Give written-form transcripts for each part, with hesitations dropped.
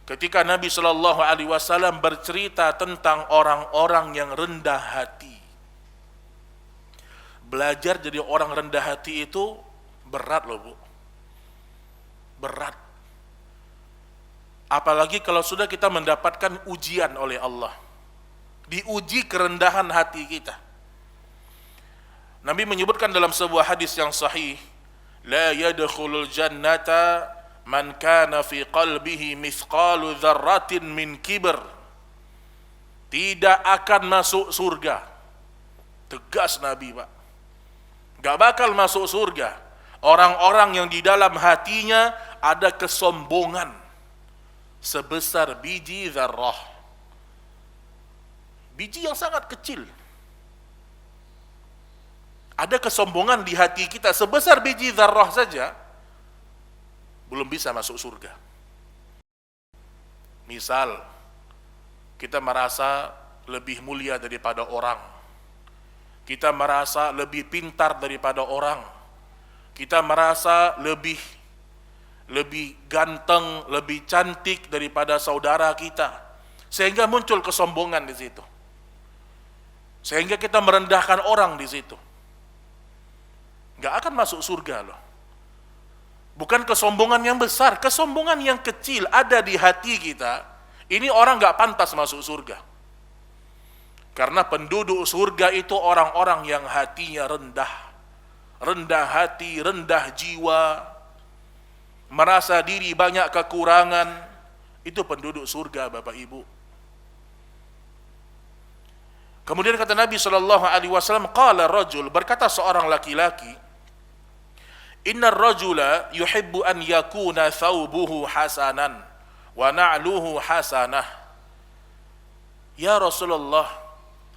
ketika Nabi Shallallahu Alaihi Wasallam bercerita tentang orang-orang yang rendah hati. Belajar jadi orang rendah hati itu berat loh, Bu. Berat. Apalagi kalau sudah kita mendapatkan ujian oleh Allah. Diuji kerendahan hati kita. Nabi menyebutkan dalam sebuah hadis yang sahih, la yadkhulul jannata man kana fi qalbihi mithqalu dzarratin min kibr. Tidak akan masuk surga. Tegas Nabi, Pak. Gak bakal masuk surga orang-orang yang di dalam hatinya ada kesombongan sebesar biji zarrah. Biji yang sangat kecil. Ada kesombongan di hati kita sebesar biji zarrah saja, belum bisa masuk surga. Misal, kita merasa lebih mulia daripada orang. Kita merasa lebih pintar daripada orang. Kita merasa lebih ganteng, lebih cantik daripada saudara kita. Sehingga muncul kesombongan di situ. Sehingga kita merendahkan orang di situ. Nggak akan masuk surga loh. Bukan kesombongan yang besar, kesombongan yang kecil ada di hati kita. Ini orang nggak pantas masuk surga. Karena penduduk surga itu orang-orang yang hatinya rendah. Rendah hati, rendah jiwa. Merasa diri banyak kekurangan. Itu penduduk surga, Bapak Ibu. Kemudian kata Nabi SAW, qala rajul, berkata seorang laki-laki, innar rajula yuhibbu an yakuna thawbuhu hasanan wa na'luhu hasanah. Ya Rasulullah,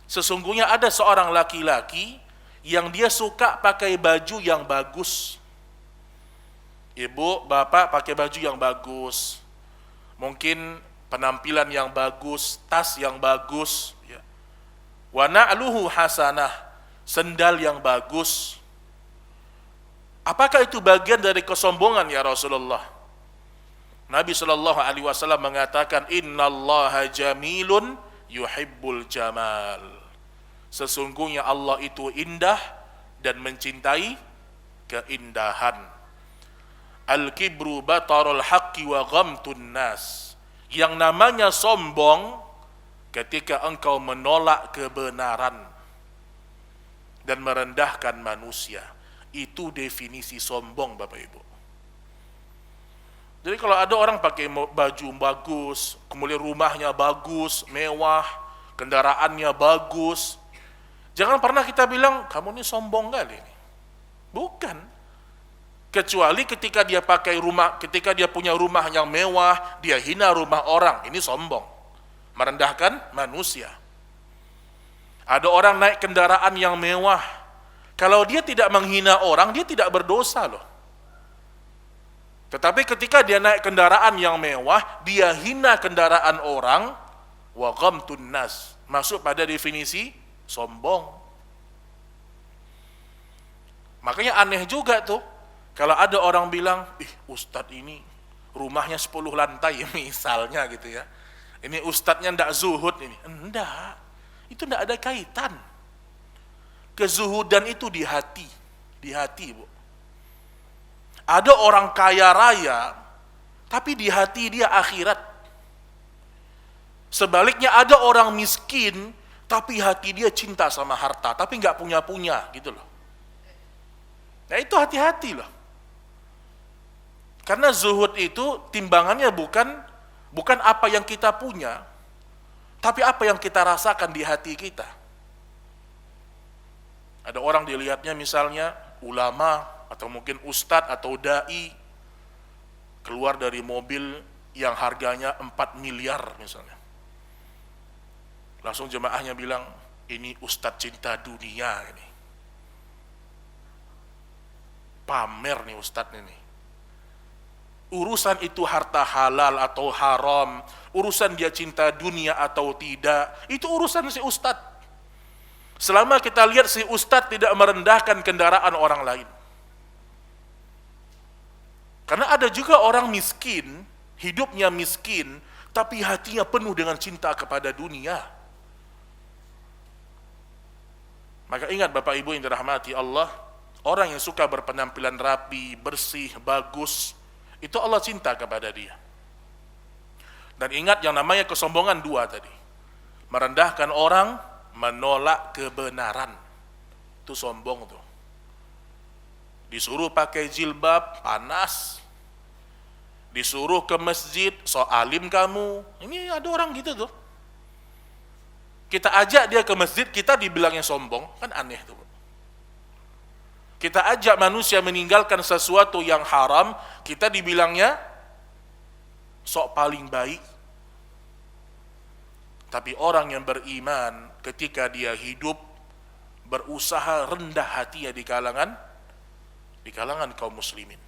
sesungguhnya ada seorang laki-laki yang dia suka pakai baju yang bagus. Ibu, bapak pakai baju yang bagus. Mungkin penampilan yang bagus, tas yang bagus. Ya. Wa na'luhu hasanah, sendal yang bagus. Apakah itu bagian dari kesombongan ya Rasulullah? Nabi SAW mengatakan, innallaha jamilun yuhibbul jamal. Sesungguhnya Allah itu indah dan mencintai keindahan. Al-kibru batarul haqqi wa ghamtun nas. Yang namanya sombong ketika engkau menolak kebenaran dan merendahkan manusia. Itu definisi sombong, Bapak Ibu. Jadi kalau ada orang pakai baju bagus, kemudian rumahnya bagus, mewah, kendaraannya bagus, jangan pernah kita bilang, kamu ini sombong kali ini. Bukan. Kecuali ketika dia pakai rumah, ketika dia punya rumah yang mewah, dia hina rumah orang, ini sombong. Merendahkan manusia. Ada orang naik kendaraan yang mewah, kalau dia tidak menghina orang, dia tidak berdosa loh. Tetapi ketika dia naik kendaraan yang mewah, dia hina kendaraan orang, wa ghamtun nas, masuk pada definisi sombong. Makanya aneh juga tuh, kalau ada orang bilang, ustadz ini rumahnya 10 lantai misalnya gitu ya. Ini ustadznya ndak zuhud ini. Enggak, itu ndak ada kaitan. Kezuhudan itu di hati, Bu. Ada orang kaya raya, tapi di hati dia akhirat. Sebaliknya ada orang miskin, tapi hati dia cinta sama harta, tapi nggak punya gitu loh. Nah itu hati-hati loh. Karena zuhud itu timbangannya bukan apa yang kita punya, tapi apa yang kita rasakan di hati kita. Ada orang dilihatnya misalnya ulama atau mungkin ustadz atau dai keluar dari mobil yang harganya 4 miliar misalnya. Langsung jemaahnya bilang, ini ustadz cinta dunia ini. Pamer nih ustadz ini. Urusan itu harta halal atau haram, urusan dia cinta dunia atau tidak, itu urusan si ustadz. Selama kita lihat si ustadz tidak merendahkan kendaraan orang lain. Karena ada juga orang miskin, hidupnya miskin, tapi hatinya penuh dengan cinta kepada dunia. Maka ingat Bapak Ibu yang dirahmati Allah, orang yang suka berpenampilan rapi, bersih, bagus, itu Allah cinta kepada dia. Dan ingat yang namanya kesombongan dua tadi. Merendahkan orang, menolak kebenaran. Itu sombong tuh. Disuruh pakai jilbab, panas. Disuruh ke masjid, so alim kamu. Ini ada orang gitu tuh. Kita ajak dia ke masjid, kita dibilangnya sombong, kan aneh tuh. Kita ajak manusia meninggalkan sesuatu yang haram, kita dibilangnya sok paling baik. Tapi orang yang beriman ketika dia hidup berusaha rendah hatinya di kalangan kaum muslimin.